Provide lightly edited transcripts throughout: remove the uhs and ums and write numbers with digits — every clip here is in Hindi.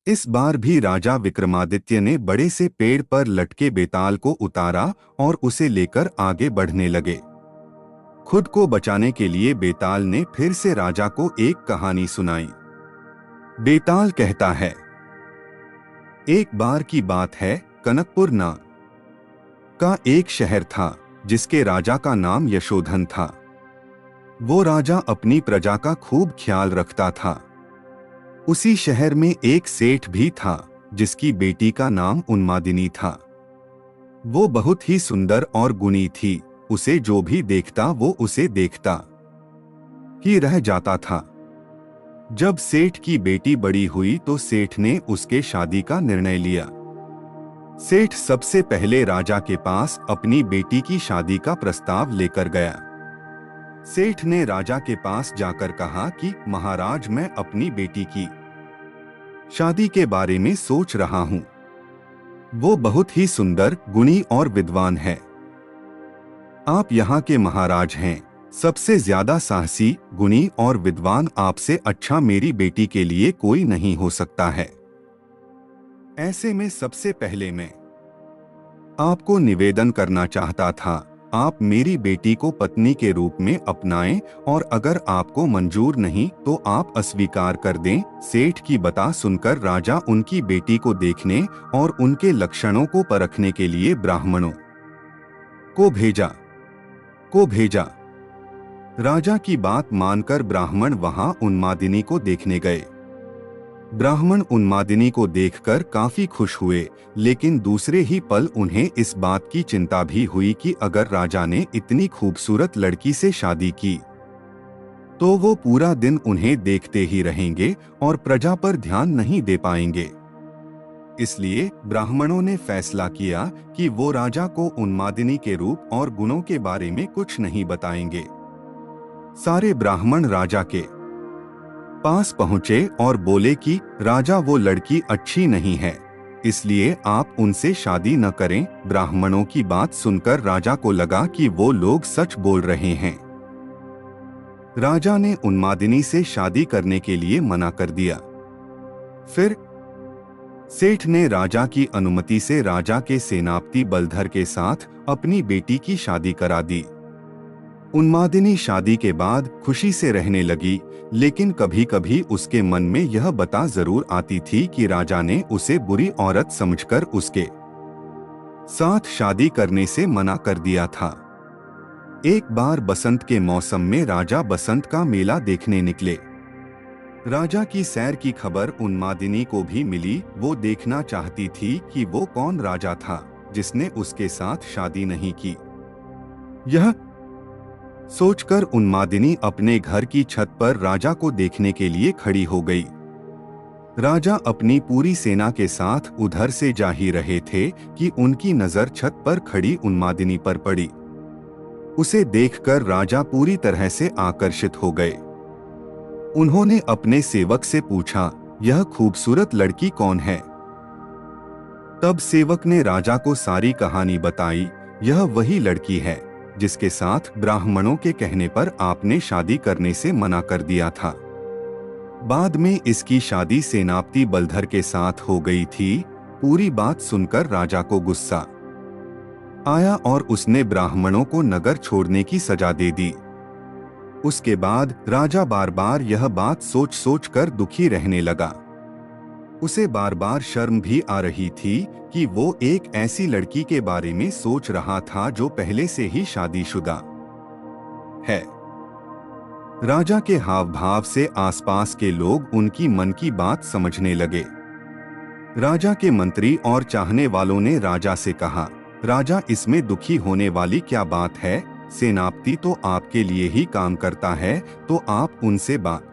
इस बार भी राजा विक्रमादित्य ने बड़े से पेड़ पर लटके बेताल को उतारा और उसे लेकर आगे बढ़ने लगे। खुद को बचाने के लिए बेताल ने फिर से राजा को एक कहानी सुनाई। बेताल कहता है, एक बार की बात है, कनकपुर नाम का एक शहर था जिसके राजा का नाम यशोधन था। वो राजा अपनी प्रजा का खूब ख्याल रखता था। उसी शहर में एक सेठ भी था जिसकी बेटी का नाम उन्मादिनी था। वो बहुत ही सुंदर और गुणी थी। उसे जो भी देखता वो उसे देखता ही रह जाता था। जब सेठ की बेटी बड़ी हुई तो सेठ ने उसके शादी का निर्णय लिया। सेठ सबसे पहले राजा के पास अपनी बेटी की शादी का प्रस्ताव लेकर गया। सेठ ने राजा के पास जाकर कहा कि महाराज, मैं अपनी बेटी की शादी के बारे में सोच रहा हूं। वो बहुत ही सुंदर, गुणी और विद्वान है। आप यहाँ के महाराज हैं। सबसे ज्यादा साहसी, गुणी और विद्वान आपसे अच्छा मेरी बेटी के लिए कोई नहीं हो सकता है। ऐसे में सबसे पहले मैं आपको निवेदन करना चाहता था, आप मेरी बेटी को पत्नी के रूप में अपनाएं और अगर आपको मंजूर नहीं तो आप अस्वीकार कर दें। सेठ की बता सुनकर राजा उनकी बेटी को देखने और उनके लक्षणों को परखने के लिए ब्राह्मणों को भेजा। राजा की बात मानकर ब्राह्मण वहां उन्मादिनी को देखने गए। ब्राह्मण उन्मादिनी को देखकर काफी खुश हुए, लेकिन दूसरे ही पल उन्हें इस बात की चिंता भी हुई कि अगर राजा ने इतनी खूबसूरत लड़की से शादी की तो वो पूरा दिन उन्हें देखते ही रहेंगे और प्रजा पर ध्यान नहीं दे पाएंगे। इसलिए ब्राह्मणों ने फैसला किया कि वो राजा को उन्मादिनी के रूप और गुणों के बारे में कुछ नहीं बताएंगे। सारे ब्राह्मण राजा के पास पहुंचे और बोले कि राजा, वो लड़की अच्छी नहीं है, इसलिए आप उनसे शादी न करें। ब्राह्मणों की बात सुनकर राजा को लगा कि वो लोग सच बोल रहे हैं। राजा ने उन्मादिनी से शादी करने के लिए मना कर दिया। फिर सेठ ने राजा की अनुमति से राजा के सेनापति बलधर के साथ अपनी बेटी की शादी करा दी। उन्मादिनी शादी के बाद खुशी से रहने लगी, लेकिन कभी कभी उसके मन में यह बता जरूर आती थी कि राजा ने उसे बुरी औरत समझकर उसके साथ शादी करने से मना कर दिया था। एक बार बसंत के मौसम में राजा बसंत का मेला देखने निकले। राजा की सैर की खबर उन्मादिनी को भी मिली। वो देखना चाहती थी कि वो कौन राजा था जिसने उसके साथ शादी नहीं की। यह सोचकर उन्मादिनी अपने घर की छत पर राजा को देखने के लिए खड़ी हो गई। राजा अपनी पूरी सेना के साथ उधर से जा ही रहे थे कि उनकी नजर छत पर खड़ी उन्मादिनी पर पड़ी। उसे देखकर राजा पूरी तरह से आकर्षित हो गए। उन्होंने अपने सेवक से पूछा, यह खूबसूरत लड़की कौन है? तब सेवक ने राजा को सारी कहानी बताई। यह वही लड़की है जिसके साथ ब्राह्मणों के कहने पर आपने शादी करने से मना कर दिया था। बाद में इसकी शादी सेनापति बलधर के साथ हो गई थी। पूरी बात सुनकर राजा को गुस्सा आया और उसने ब्राह्मणों को नगर छोड़ने की सजा दे दी। उसके बाद राजा बार बार यह बात सोच सोच कर दुखी रहने लगा। उसे बार बार शर्म भी आ रही थी कि वो एक ऐसी लड़की के बारे में सोच रहा था जो पहले से ही शादीशुदा है। राजा के हाव भाव से आसपास के लोग उनकी मन की बात समझने लगे। राजा के मंत्री और चाहने वालों ने राजा से कहा, राजा, इसमें दुखी होने वाली क्या बात है? सेनापति तो आपके लिए ही काम करता है, तो आप उनसे बात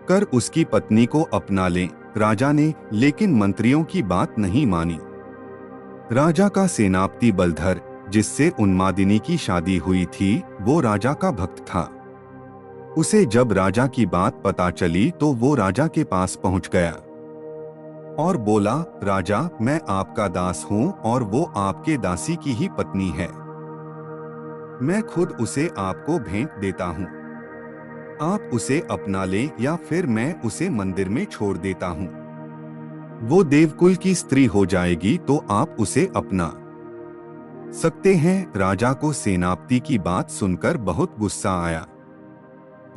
कर उसकी पत्नी को अपना लें। राजा ने लेकिन मंत्रियों की बात नहीं मानी। राजा का सेनापति बलधर, जिससे उन्मादिनी की शादी हुई थी, वो राजा का भक्त था। उसे जब राजा की बात पता चली तो वो राजा के पास पहुंच गया और बोला, राजा, मैं आपका दास हूं और वो आपके दासी की ही पत्नी है। मैं खुद उसे आपको भेंट देता हूं। आप उसे अपना लें या फिर मैं उसे मंदिर में छोड़ देता हूं। वो देवकुल की स्त्री हो जाएगी तो आप उसे अपना सकते हैं। राजा को सेनापति की बात सुनकर बहुत गुस्सा आया।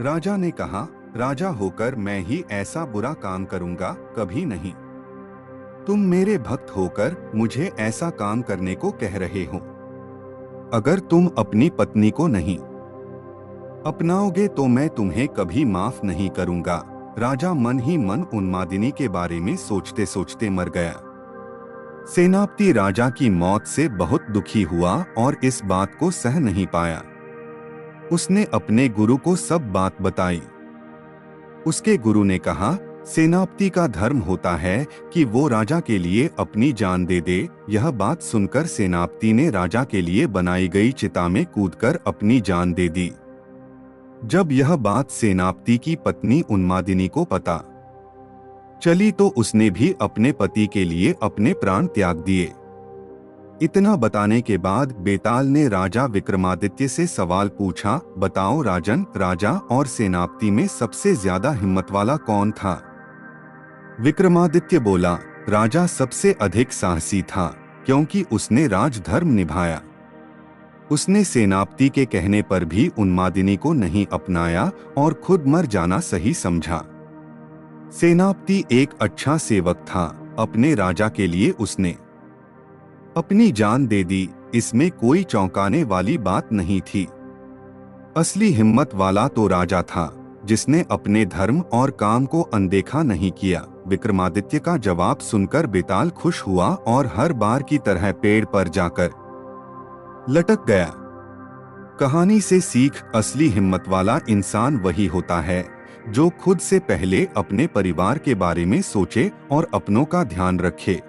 राजा ने कहा, राजा होकर मैं ही ऐसा बुरा काम करूंगा? कभी नहीं। तुम मेरे भक्त होकर मुझे ऐसा काम करने को कह रहे हो। अगर तुम अपनी पत्नी को नहीं अपनाओगे तो मैं तुम्हें कभी माफ नहीं करूंगा। राजा मन ही मन उन्मादिनी के बारे में सोचते सोचते मर गया। सेनापति राजा की मौत से बहुत दुखी हुआ और इस बात को सह नहीं पाया। उसने अपने गुरु को सब बात बताई। उसके गुरु ने कहा, सेनापति का धर्म होता है कि वो राजा के लिए अपनी जान दे दे। यह बात सुनकर सेनापति ने राजा के लिए बनाई गई चिता में कूदकर अपनी जान दे दी। जब यह बात सेनापति की पत्नी उन्मादिनी को पता चली तो उसने भी अपने पति के लिए अपने प्राण त्याग दिए। इतना बताने के बाद बेताल ने राजा विक्रमादित्य से सवाल पूछा, बताओ राजन, राजा और सेनापति में सबसे ज्यादा हिम्मत वाला कौन था? विक्रमादित्य बोला, राजा सबसे अधिक साहसी था, क्योंकि उसने राजधर्म निभाया। उसने सेनापति के कहने पर भी उन्मादिनी को नहीं अपनाया और खुद मर जाना सही समझा। सेनापति एक अच्छा सेवक था। अपने राजा के लिए उसने अपनी जान दे दी। इसमें कोई चौंकाने वाली बात नहीं थी। असली हिम्मत वाला तो राजा था, जिसने अपने धर्म और काम को अनदेखा नहीं किया। विक्रमादित्य का जवाब सुनकर बेताल खुश हुआ और हर बार की तरह पेड़ पर जाकर लटक गया। कहानी से सीख, असली हिम्मत वाला इंसान वही होता है जो खुद से पहले अपने परिवार के बारे में सोचे और अपनों का ध्यान रखे।